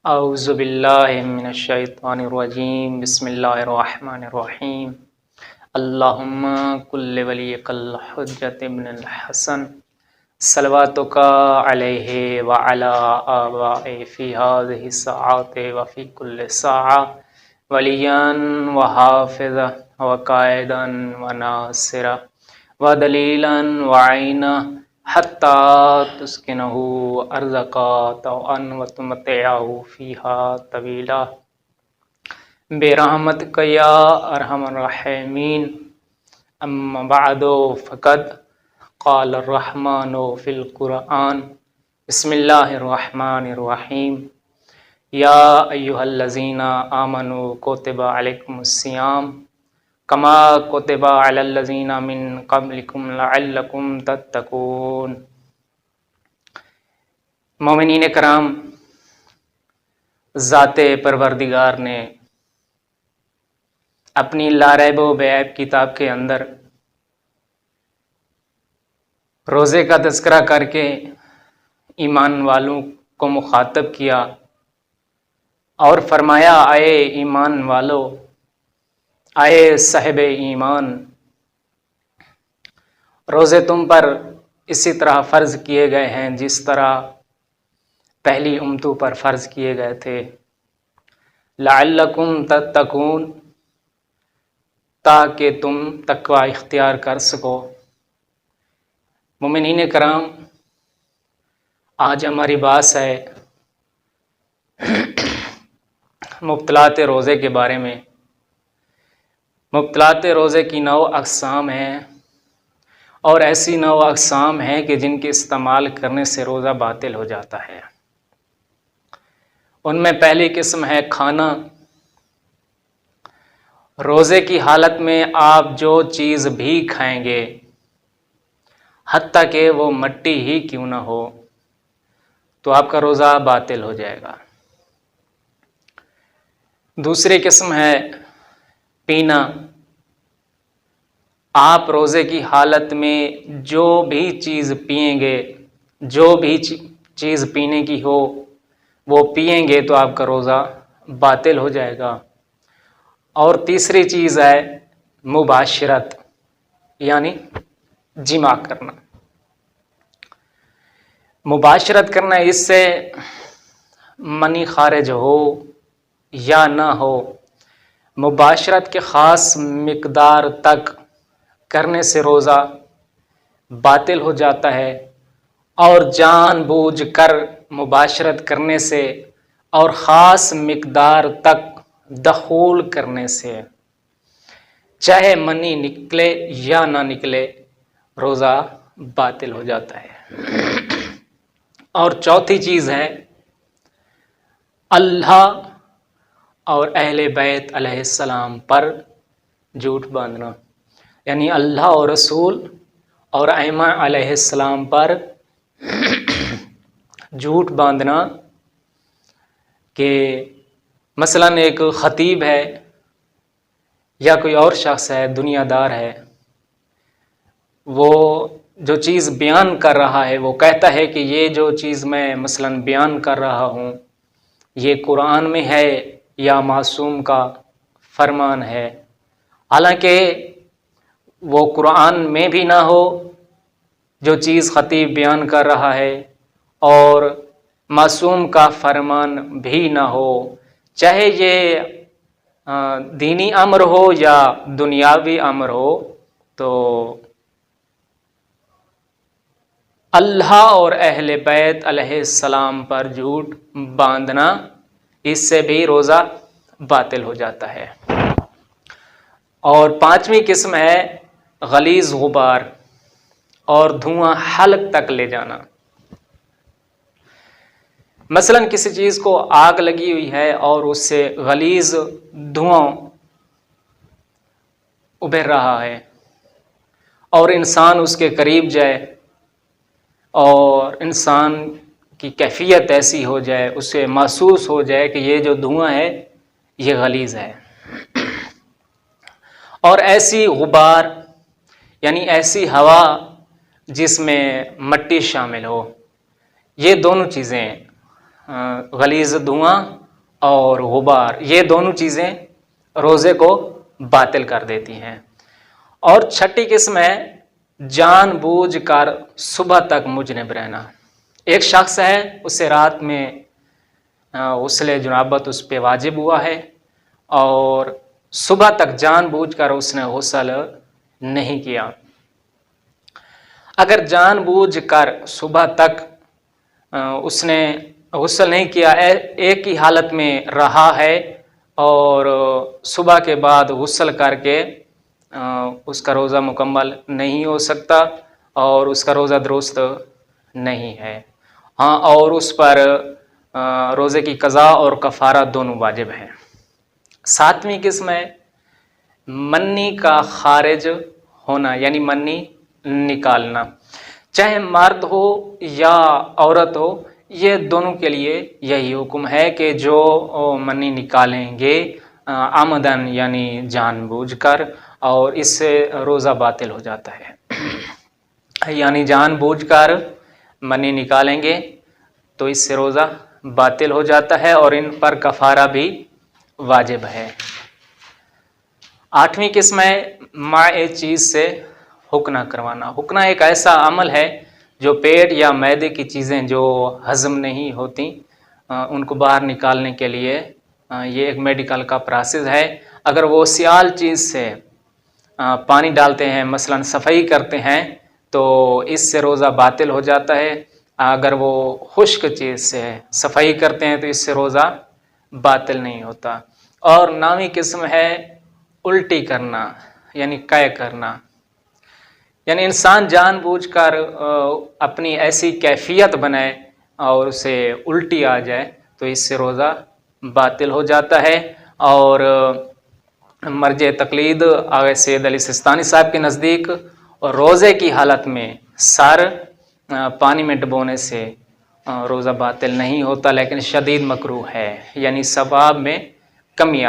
اعوذ باللہ من الشیطان الرجیم بسم اللہ الرحمن الرحیم اللہم کل ولیک الحجۃ ابن الحسن صلواتک علیہ وعلی آبائہ فی ہذہ الساعۃ وفی کل ساعۃ ولیاً وحافظا وقائدا وناصرا ودلیلا وعینا حتی تسکنہ ارضک طوعا وتمتعہ فیہا طویلا برحمتک یا ارحم الراحمین اما بعد فقد قال الرحمن فی القرآن بسم اللہ الرحمن الرحیم یا ایہا الذین آمنوا کتب علیکم الصیام کما کتب علی الذین من قبلکم لعلکم تتقون۔ مومنین کرام، ذات پروردگار نے اپنی لا ریب و بے عیب کتاب کے اندر روزے کا تذکرہ کر کے ایمان والوں کو مخاطب کیا اور فرمایا، اے ایمان والو، اے صاحب ایمان، روزے تم پر اسی طرح فرض کیے گئے ہیں جس طرح پہلی امتوں پر فرض کیے گئے تھے، لعلکم تتقون، تاکہ تم تقوی اختیار کر سکو۔ مومنین کرام، آج ہماری بات ہے مبطلات روزے کے بارے میں۔ مبطلات روزے کی 9 اقسام ہیں، اور ایسی 9 اقسام ہیں کہ جن کے استعمال کرنے سے روزہ باطل ہو جاتا ہے۔ ان میں پہلی قسم ہے کھانا۔ روزے کی حالت میں آپ جو چیز بھی کھائیں گے، حتیٰ کہ وہ مٹی ہی کیوں نہ ہو، تو آپ کا روزہ باطل ہو جائے گا۔ دوسری قسم ہے پینا۔ آپ روزے کی حالت میں جو بھی چیز پئیں گے، جو بھی چیز پینے کی ہو وہ پئیں گے تو آپ کا روزہ باطل ہو جائے گا۔ اور تیسری چیز ہے مباشرت، یعنی جماع کرنا۔ مباشرت کرنا، اس سے منی خارج ہو یا نہ ہو، مباشرت کے خاص مقدار تک کرنے سے روزہ باطل ہو جاتا ہے، اور جان بوجھ کر مباشرت کرنے سے اور خاص مقدار تک دخول کرنے سے، چاہے منی نکلے یا نہ نکلے، روزہ باطل ہو جاتا ہے۔ اور چوتھی چیز ہے اللہ اور اہل بیت علیہ السلام پر جھوٹ باندھنا، یعنی اللہ اور رسول اور ائمہ علیہ السلام پر جھوٹ باندھنا، کہ مثلاً ایک خطیب ہے یا کوئی اور شخص ہے، دنیا دار ہے، وہ جو چیز بیان کر رہا ہے وہ کہتا ہے کہ یہ جو چیز میں مثلاً بیان کر رہا ہوں یہ قرآن میں ہے یا معصوم کا فرمان ہے، حالانکہ وہ قرآن میں بھی نہ ہو جو چیز خطیب بیان کر رہا ہے، اور معصوم کا فرمان بھی نہ ہو، چاہے یہ دینی امر ہو یا دنیاوی امر ہو، تو اللہ اور اہل بیت علیہ السلام پر جھوٹ باندھنا، اس سے بھی روزہ باطل ہو جاتا ہے۔ اور پانچویں قسم ہے غلیظ غبار اور دھواں حلق تک لے جانا۔ مثلاً کسی چیز کو آگ لگی ہوئی ہے اور اس سے غلیظ دھواں ابھر رہا ہے، اور انسان اس کے قریب جائے اور انسان کی کیفیت ایسی ہو جائے، اسے محسوس ہو جائے کہ یہ جو دھواں ہے یہ غلیظ ہے، اور ایسی غبار یعنی ایسی ہوا جس میں مٹی شامل ہو، یہ دونوں چیزیں غلیظ دھواں اور غبار، یہ دونوں چیزیں روزے کو باطل کر دیتی ہیں۔ اور چھٹی قسم ہے جان بوجھ کر صبح تک مجنب رہنا۔ ایک شخص ہے، اسے رات میں غسل جنابت اس پہ واجب ہوا ہے اور صبح تک جان بوجھ کر اس نے غسل نہیں کیا۔ اگر جان بوجھ کر صبح تک اس نے غسل نہیں کیا، ایک ہی حالت میں رہا ہے اور صبح کے بعد غسل کر کے اس کا روزہ مکمل نہیں ہو سکتا اور اس کا روزہ درست نہیں ہے۔ ہاں، اور اس پر روزے کی قضا اور کفارہ دونوں واجب ہیں۔ ساتویں قسم ہے منی کا خارج ہونا، یعنی منی نکالنا، چاہے مرد ہو یا عورت ہو، یہ دونوں کے لیے یہی حکم ہے کہ جو منی نکالیں گے عمدن یعنی جان بوجھ کر، اور اس سے روزہ باطل ہو جاتا ہے۔ یعنی جان بوجھ کر منی نکالیں گے تو اس سے روزہ باطل ہو جاتا ہے اور ان پر کفارہ بھی واجب ہے۔ آٹھویں قسم ہے مائع چیز سے حقنہ کروانا۔ حقنہ ایک ایسا عمل ہے جو پیٹ یا معدے کی چیزیں جو ہضم نہیں ہوتی ان کو باہر نکالنے کے لیے یہ ایک میڈیکل کا پروسیس ہے۔ اگر وہ سیال چیز سے پانی ڈالتے ہیں، مثلا صفائی کرتے ہیں، تو اس سے روزہ باطل ہو جاتا ہے۔ اگر وہ خشک چیز سے صفائی کرتے ہیں تو اس سے روزہ باطل نہیں ہوتا۔ اور نویں قسم ہے الٹی کرنا، یعنی قے کرنا، یعنی انسان جان بوجھ کر اپنی ایسی کیفیت بنائے اور اسے الٹی آ جائے تو اس سے روزہ باطل ہو جاتا ہے۔ اور مرجع تقلید آغا سید علی سستانی صاحب کے نزدیک روزے کی حالت میں سر پانی میں ڈبونے سے روزہ باطل نہیں ہوتا، لیکن شدید مکروہ ہے، یعنی ثواب میں کمی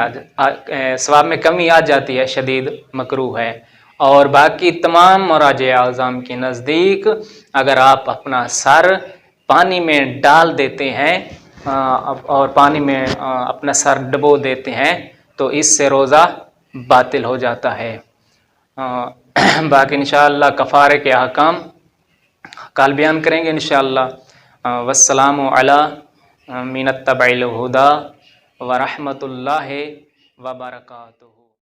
آ جاتی ہے، شدید مکروہ ہے۔ اور باقی تمام مراجع اعظام کے نزدیک اگر آپ اپنا سر پانی میں ڈال دیتے ہیں اور پانی میں اپنا سر ڈبو دیتے ہیں تو اس سے روزہ باطل ہو جاتا ہے۔ باقی انشاءاللہ کفارے کے احکام کل بیان کریں گے انشاءاللہ۔ والسلام علی من اتبع الہدی ورحمۃ اللہ وبرکاتہ۔